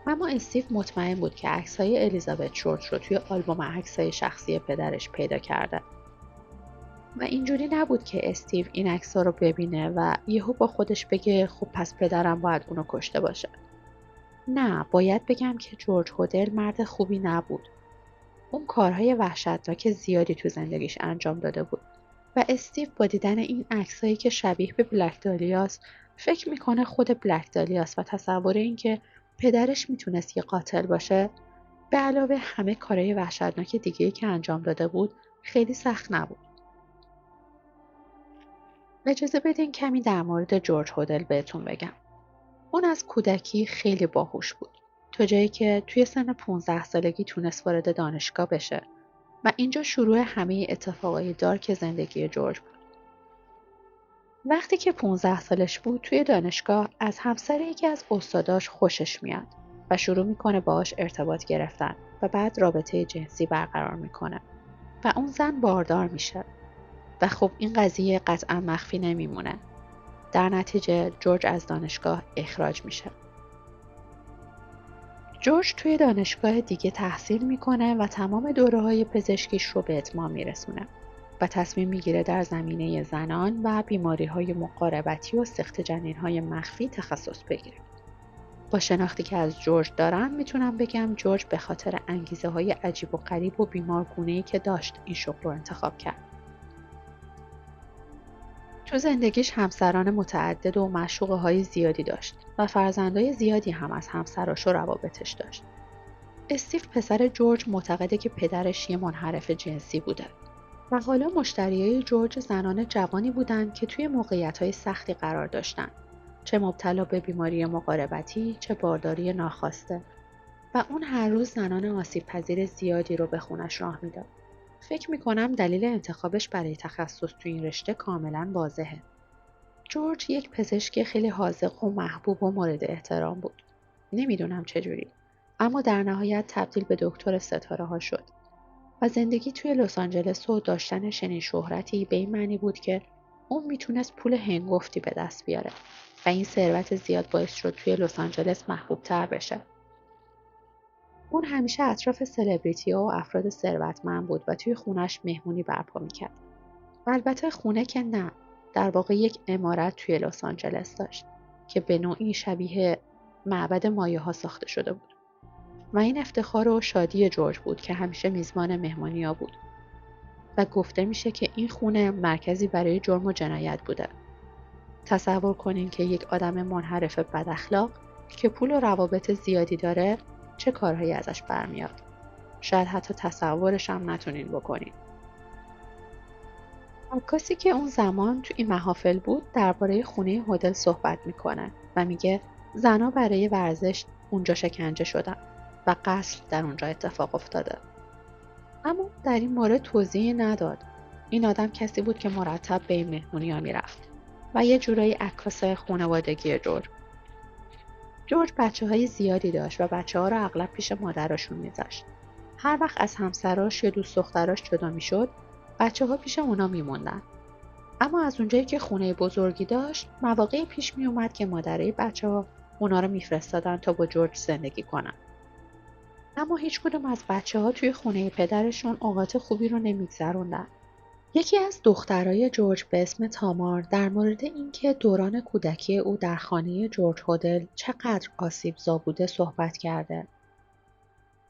اما استیو مطمئن بود که عکس‌های الیزابت شورت رو توی آلبوم عکس‌های شخصی پدرش پیدا کرده. و اینجوری نبود که استیو این عکس‌ها رو ببینه و یهو با خودش بگه خب پس پدرم باید اونو کشته باشه. نه، باید بگم که جورج هادل مرد خوبی نبود. اون کارهای وحشتناک زیادی تو زندگیش انجام داده بود و استیو با دیدن این عکسایی که شبیه به بلک دالیاست فکر میکنه خود بلک دالیاست و تصور این که پدرش میتونست یه قاتل باشه به علاوه همه کارهای وحشتناک دیگه‌ای که انجام داده بود خیلی سخت نبود. اجازه بدین کمی در مورد جورج هادل بهتون بگم. اون از کودکی خیلی باهوش بود، تا جایی که توی سن 15 سالگی تونست وارد دانشگاه بشه و اینجا شروع همه اتفاقای دارک زندگی جورج بود. وقتی که 15 سالش بود توی دانشگاه از همسر یکی از استاداش خوشش میاد و شروع میکنه باهاش ارتباط گرفتن و بعد رابطه جنسی برقرار میکنه و اون زن باردار میشه و خب این قضیه قطعا مخفی نمیمونه. در نتیجه جورج از دانشگاه اخراج میشه. جورج توی دانشگاه دیگه تحصیل میکنه و تمام دوره‌های پزشکیش رو به اتمام میرسونه و تصمیم میگیره در زمینه زنان و بیماری‌های مقاربتی و سقط جنین‌های مخفی تخصص بگیره. با شناختی که از جورج دارم میتونم بگم جورج به خاطر انگیزه‌های عجیب و غریب و بیمارگونه‌ای که داشت این شغل رو انتخاب کرد. تو زندگیش همسران متعدد و معشوقه‌های زیادی داشت و فرزندای زیادی هم از همسراش و روابطش داشت. استیو پسر جورج معتقده که پدرش یه منحرف جنسی بوده و حالا مشتریای جورج زنان جوانی بودند که توی موقعیت‌های سختی قرار داشتن، چه مبتلا به بیماری مقاربتی، چه بارداری ناخواسته، و اون هر روز زنان آسیب‌پذیر زیادی رو به خونش راه میداد. فکر می‌کنم دلیل انتخابش برای تخصص تو این رشته کاملاً واضحه. جورج یک پزشک خیلی حاذق و محبوب و مورد احترام بود. نمیدونم چجوری، اما در نهایت تبدیل به دکتر ستاره‌ها شد. و زندگی توی لس آنجلس و داشتن چنین شهرتی به این معنی بود که اون میتونست پول هنگفتی به دست بیاره و این ثروت زیاد باعث شد توی لس آنجلس محبوب تر بشه. اون همیشه اطراف سلبریتی‌ها و افراد ثروتمند بود و توی خونش مهمونی برپا میکرد. و البته خونه که نه، در واقع یک عمارت توی لس آنجلس داشت که به نوعی شبیه معبد مایاها ساخته شده بود. و این افتخار و شادی جورج بود که همیشه میزبان مهمانی‌ها بود. و گفته میشه که این خونه مرکزی برای جرم و جنایت بوده. تصور کنین که یک آدم منحرف بداخلاق که پول و روابط زیادی داره چه کارهایی ازش برمیاد. شاید حتی تصورش هم نتونین بکنین. عکاسی که اون زمان تو این محافل بود درباره خونه هتل صحبت میکنه و میگه زنا برای ورزش اونجا شکنجه شدن و قتل در اونجا اتفاق افتاده. اما در این مورد توضیحی نداد. این آدم کسی بود که مرتب به این مهمونی‌ها میرفت و یه جورایی عکاس خانوادگی جورج. جورج بچه‌های زیادی داشت و بچه‌ها رو اغلب پیش مادرشون میذاشت. هر وقت از همسراش یا دوست دختراش جدا میشد، بچه‌ها پیش اونا میموندن. اما از اونجایی که خونه بزرگی داشت، مواقعی پیش میومد که مادرای بچه‌ها اونا رو میفرستادن تا با جورج زندگی کنن. اما هیچ کدوم از بچه‌ها توی خونه پدرشون اوقات خوبی رو نمیگذروندن. یکی از دخترای جورج به اسم تامار در مورد اینکه دوران کودکی او در خانه جورج هتل چقدر آسیب‌زا بوده صحبت کرده.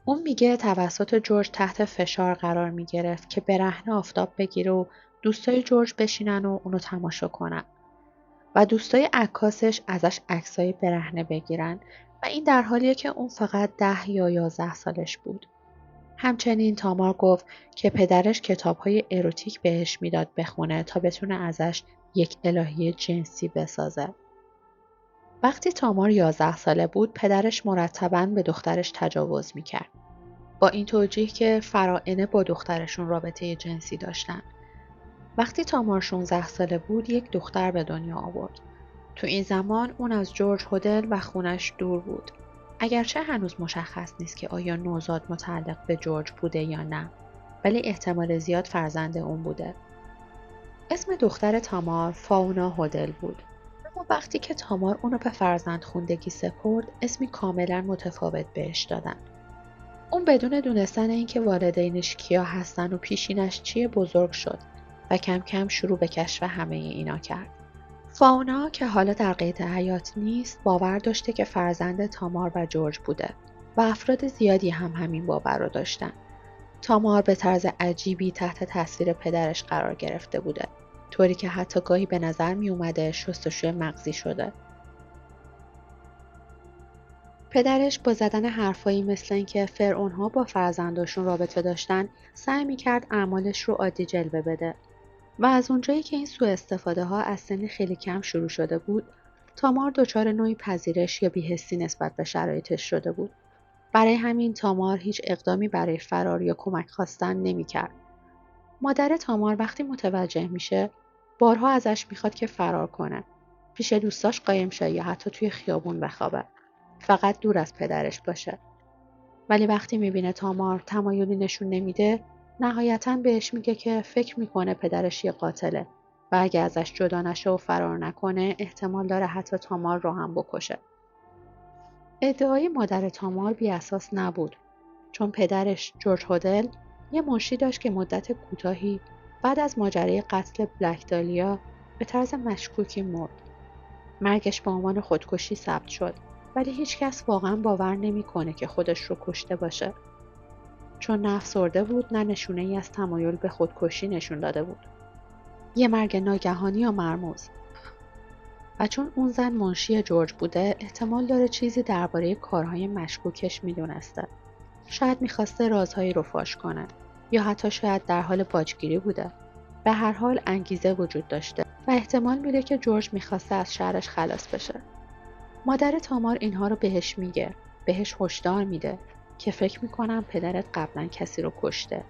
اون میگه توسط جورج تحت فشار قرار میگرفت که برهنه آفتاب بگیره و دوستای جورج بشینن و اونو تماشا کنن و دوستای عکاسش ازش عکسای برهنه بگیرن و این در حالیه که اون فقط 10 یا 11 سالش بود. همچنین تامار گفت که پدرش کتاب‌های اروتیک بهش میداد بخونه تا بتونه ازش یک الهه جنسی بسازه. وقتی تامار 11 ساله بود، پدرش مرتباً به دخترش تجاوز میکرد. با این توجیه که فراعنه با دخترشون رابطه جنسی داشتن. وقتی تامار 16 ساله بود، یک دختر به دنیا آورد. تو این زمان اون از جورج هتل و خونش دور بود. اگرچه هنوز مشخص نیست که آیا نوزاد متعلق به جورج بوده یا نه، ولی احتمال زیاد فرزند اون بوده. اسم دختر تامار فاونا هتل بود. اما وقتی که تامار اونو به فرزند خوندگی سپرد، اسمی کاملا متفاوت بهش دادن. اون بدون دونستن اینکه والدینش کیا هستن و پیشینش چیه بزرگ شد و کم کم شروع به کشف همه اینا کرد. فاونا که حالا در قید حیات نیست باور داشته که فرزند تامار و جورج بوده و افراد زیادی هم همین باور رو داشتن. تامار به طرز عجیبی تحت تاثیر پدرش قرار گرفته بوده، طوری که حتی گاهی به نظر می اومده شستشوی مغزی شده. پدرش با زدن حرفایی مثل اینکه فرعون‌ها با فرزنداشون رابطه داشتن سعی می‌کرد اعمالش رو عادی جلوه بده و از اونجایی که این سوء استفاده ها از سن خیلی کم شروع شده بود، تامار دچار نوعی پذیرش یا بی‌حسی نسبت به شرایطش شده بود. برای همین تامار هیچ اقدامی برای فرار یا کمک خواستن نمی‌کرد. مادر تامار وقتی متوجه میشه، بارها ازش میخواد که فرار کنه، پیش دوستاش قایم شه یا حتی توی خیابون بخوابه، فقط دور از پدرش باشه. ولی وقتی میبینه تامار تمایلی نشون نمیده، نهایتاً بهش میگه که فکر میکنه پدرش یه قاتله و اگه ازش جدا نشه و فرار نکنه احتمال داره حتی تامار رو هم بکشه. ادعای مادر تامار بی اساس نبود، چون پدرش جورج هتل یه منشی داشت که مدت کوتاهی بعد از ماجرای قتل بلک دالیا به طرز مشکوکی مرد. مرگش به عنوان خودکشی ثبت شد، ولی هیچ کس واقعا باور نمیکنه که خودش رو کشته باشه، چون نه افسرده بود نه نشونه ای از تمایل به خودکشی نشون داده بود. یه مرگ ناگهانی یا مرموز. و چون اون زن منشی جورج بوده، احتمال داره چیزی درباره کارهای مشکوکش میدونسته. شاید میخواسته رازهایی رو فاش کنه یا حتی شاید در حال باجگیری بوده. به هر حال انگیزه وجود داشته و احتمال میره که جورج میخواسته از شرش خلاص بشه. مادر تامار اینها رو بهش میگه، بهش هشدار میده که فکر میکنم پدرت قبلا کسی رو کشته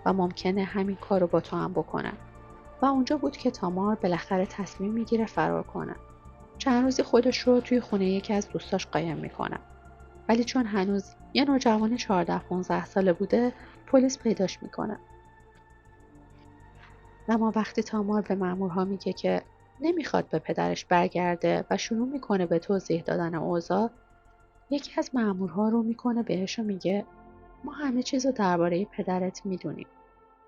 و ممکنه همین کار رو با تو هم بکنه. و اونجا بود که تامار بالاخره تصمیم میگیره فرار کنه. چند روزی خودش رو توی خونه یکی از دوستاش قایم میکنه. ولی چون هنوز یه نوجوان 14-15 ساله بوده، پلیس پیداش میکنه. اما وقتی تامار به مامورها میگه که نمیخواد به پدرش برگرده و شروع میکنه به توضیح دادن اوضاع، یکی از مامورها رو میکنه بهش و میگه ما همه چیزو درباره پدرت میدونیم.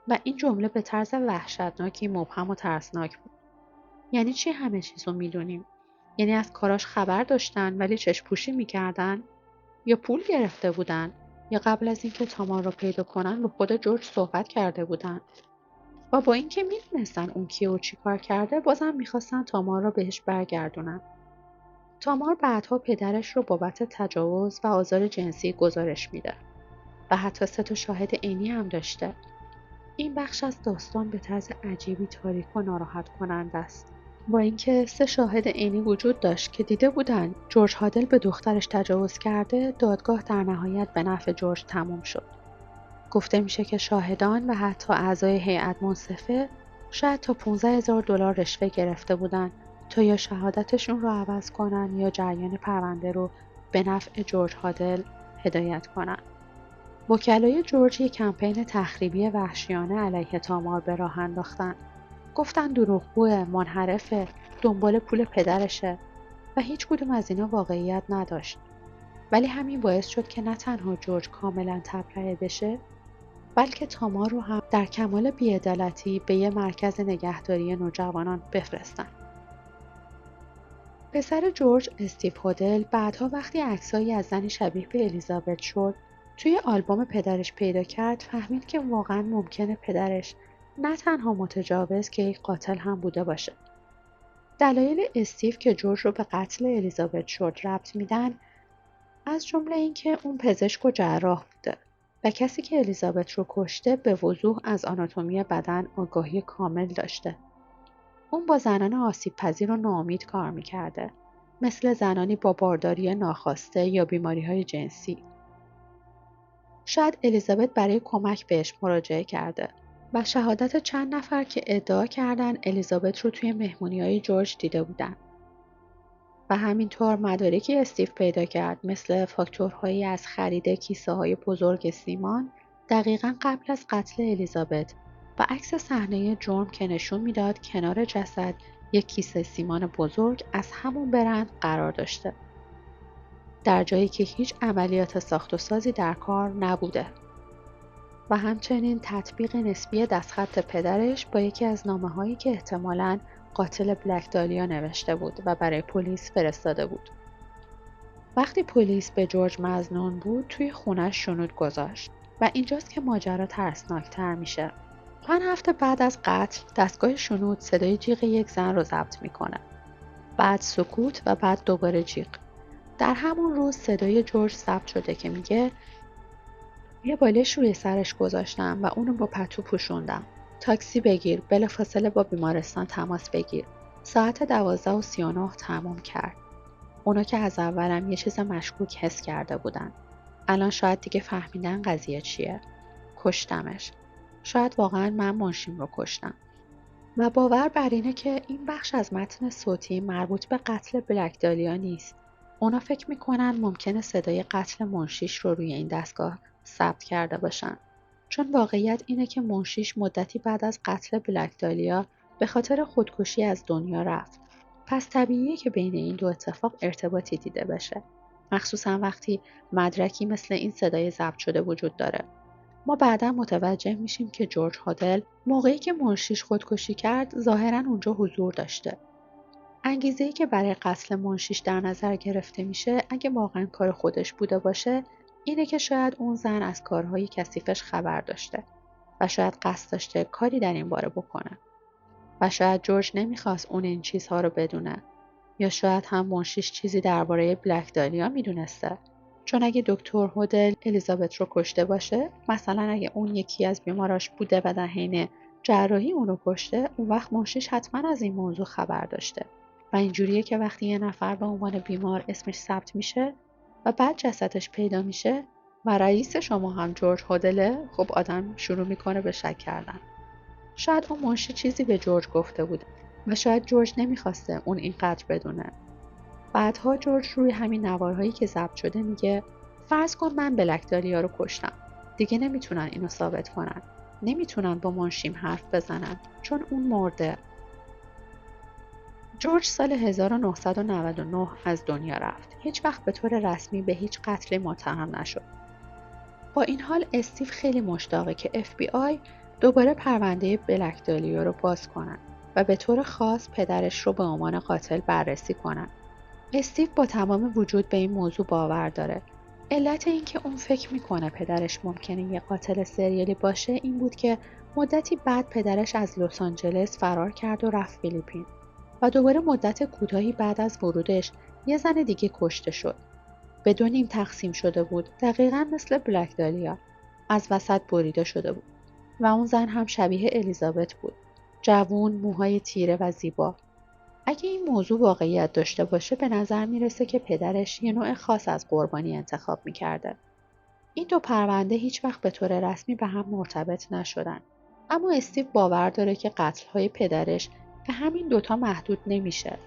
و این جمله به طرز وحشتناکی مبهم و ترسناک بود. یعنی چی همه چیزو میدونیم؟ یعنی از کاراش خبر داشتن ولی چشم پوشی میکردن؟ یا پول گرفته بودن؟ یا قبل از اینکه تامار رو پیدا کنن با خود جورج صحبت کرده بودن؟ و با اینکه میدونستن اون کیه و چی کار کرده، بازم میخواستن تامار رو بهش برگردونن. تامار بعدها پدرش رو بابت تجاوز و آزار جنسی گزارش میده و حتی 3 شاهد عینی هم داشته. این بخش از داستان به طرز عجیبی تاریک و ناراحت کننده است. با اینکه 3 شاهد عینی وجود داشت که دیده بودن جورج هادل به دخترش تجاوز کرده، دادگاه در نهایت به نفع جورج تموم شد. گفته میشه که شاهدان و حتی اعضای هیئت منصفه شاید تا $15,000 رشوه گرفته بودن تا یا شهادتشون رو عوض کنن یا جریان پرونده رو به نفع جورج هادل هدایت کنن. وکلای جورج یک کمپین تخریبی وحشیانه علیه تامار به راه انداختن. گفتن دروغگوه، منحرفه، دنبال پول پدرشه و هیچ کدوم از اینا واقعیت نداشت. ولی همین باعث شد که نه تنها جورج کاملا تبرئه بشه، بلکه تامار رو هم در کمال بی‌عدالتی به یه مرکز نگهداری نوجوانان بفرستن. پسر جورج، استیو هودل، بعدها وقتی عکسایی از زنی شبیه به الیزابت شد توی آلبوم پدرش پیدا کرد، فهمید که واقعا ممکنه پدرش نه تنها متجاوز که یک قاتل هم بوده باشه. دلایل استیو که جورج رو به قتل الیزابت شد ربط میدن از جمله اینکه اون پزشک و جراح بوده و کسی که الیزابت رو کشته به وضوح از آناتومی بدن آگاهی کامل داشته. اون با زنان آسیب پذیر و ناامید کار میکرده، مثل زنانی با بارداری ناخواسته یا بیماری‌های جنسی. شاید الیزابت برای کمک بهش مراجعه کرده و شهادت چند نفر که ادعا کردن الیزابت رو توی مهمونی‌های جورج دیده بودن. و همینطور مدارکی استیو پیدا کرد مثل فاکتورهایی از خرید کیسه‌های بزرگ سیمان دقیقاً قبل از قتل الیزابت و عکس صحنه جرم که نشون میداد کنار جسد یک کیسه سیمان بزرگ از همون برند قرار داشته، در جایی که هیچ عملیات ساخت و سازی در کار نبوده. و همچنین تطبیق نسبی دستخط پدرش با یکی از نامه‌هایی که احتمالاً قاتل بلک دالیا نوشته بود و برای پلیس فرستاده بود. وقتی پلیس به جورج مظنون بود، توی خونش شنود گذاشت و اینجاست که ماجرا ترسناکتر میشه. 5 هفته بعد از قتل، دستگاه شنود صدای جیغ یک زن رو ضبط میکنه. بعد سکوت و بعد دوباره جیغ. در همون روز صدای جورج ثبت شده که میگه یه بالش روی سرش گذاشتم و اونو با پتو پوشوندم. تاکسی بگیر، بلافاصله با بیمارستان تماس بگیر. ساعت 12:39 تموم کرد. اونا که از اولم یه چیز مشکوک حس کرده بودن. الان شاید دیگه فهمیدن قضیه چیه. کشتمش. شاید واقعا من منشیم رو کشتم. و باور بر اینه که این بخش از متن صوتی مربوط به قتل بلک دالیا نیست. اونا فکر میکنن ممکنه صدای قتل منشیش رو روی این دستگاه ثبت کرده باشن. چون واقعیت اینه که منشیش مدتی بعد از قتل بلک دالیا به خاطر خودکشی از دنیا رفت. پس طبیعیه که بین این دو اتفاق ارتباطی دیده بشه. مخصوصا وقتی مدرکی مثل این صدای ضبط شده وجود داره. ما بعدا متوجه میشیم که جورج هادل موقعی که منشیش خودکشی کرد ظاهرا اونجا حضور داشته. انگیزه‌ای که برای قتل منشیش در نظر گرفته میشه اگه واقعا کار خودش بوده باشه اینه که شاید اون زن از کارهای کثیفش خبر داشته و شاید قصد داشته کاری در این باره بکنه و شاید جورج نمیخواست اون این چیزها رو بدونه یا شاید هم منشیش چیزی درباره بلک دالیا میدونسته چون اگه دکتر هودل الیزابت رو کشته باشه، مثلا اگه اون یکی از بیماراش بوده و در حین جراحی اونو کشته، اون وقت منشیش حتما از این موضوع خبر داشته و اینجوریه که وقتی یه نفر به عنوان بیمار اسمش ثبت میشه و بعد جسدش پیدا میشه و رئیس شما هم جورج هودله، خب آدم شروع میکنه به شک کردن. شاید اون منشی چیزی به جورج گفته بود و شاید جورج نمیخواسته اون اینقدر بدونه. بعدها جورج روی همین نوارهایی که ضبط شده میگه فرض کن من بلک دالیا رو کشتم. دیگه نمیتونن اینو ثابت کنن. نمیتونن با منشیم حرف بزنن چون اون مرده. جورج سال 1999 از دنیا رفت. هیچ وقت به طور رسمی به هیچ قتلی متهم نشد. با این حال استیو خیلی مشتاقه که FBI دوباره پرونده بلک دالیا رو باز کنن و به طور خاص پدرش رو به عنوان قاتل بررسی کنن. استیو با تمام وجود به این موضوع باور داره. علت اینکه اون فکر میکنه پدرش ممکنه یه قاتل سریالی باشه این بود که مدتی بعد پدرش از لس آنجلس فرار کرد و رفت فیلیپین و دوباره مدت کوتاهی بعد از ورودش یه زن دیگه کشته شد. به دو نیم تقسیم شده بود، دقیقاً مثل بلک دالیا. از وسط بریده شده بود و اون زن هم شبیه الیزابت بود. جوون، موهای تیره و زیبا. اگه این موضوع واقعیت داشته باشه به نظر میرسه که پدرش یه نوع خاص از قربانی انتخاب میکرده. این دو پرونده هیچ وقت به طور رسمی به هم مرتبط نشدن. اما استیو باور داره که قتل‌های پدرش به همین دوتا محدود نمیشه.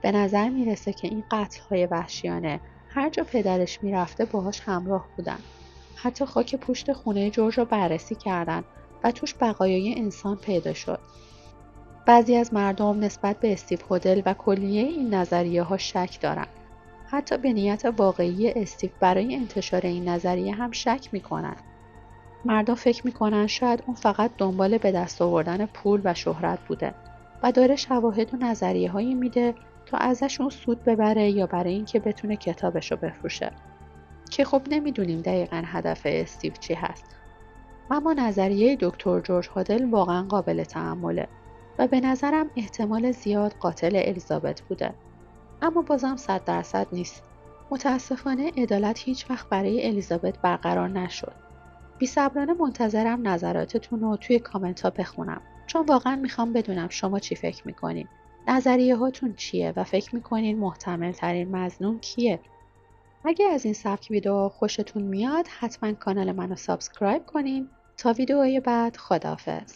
به نظر میرسه که این قتل‌های وحشیانه هر جا پدرش میرفته باهاش همراه بودن. حتی خاک پشت خونه جورج رو بررسی کردن و توش بقایای انسان پیدا شد. بعضی از مردم نسبت به استیو هودل و کلیه این نظریه ها شک دارن. حتی به نیت واقعی استیو برای انتشار این نظریه هم شک میکنن. مردم فکر میکنن شاید اون فقط دنبال به دست آوردن پول و شهرت بوده و داره شواهد و نظریه هایی میده تا ازشون سود ببره یا برای اینکه بتونه کتابشو بفروشه. که خب نمیدونیم دقیقاً هدف استیو چی هست. اما نظریه دکتر جورج هودل واقعا قابل تأمله و به نظرم احتمال زیاد قاتل الیزابت بوده. اما بازم 100% نیست. متاسفانه عدالت هیچ وقت برای الیزابت برقرار نشد. بی‌صبرانه منتظرم نظراتتون رو توی کامنت ها بخونم. چون واقعا میخوام بدونم شما چی فکر میکنین. نظریه هاتون چیه و فکر میکنین محتمل ترین مظنون کیه؟ اگه از این سبک ویدیو خوشتون میاد حتما کانال منو سابسکرایب کنین. تا ویدیوهای بعد خداحافظ.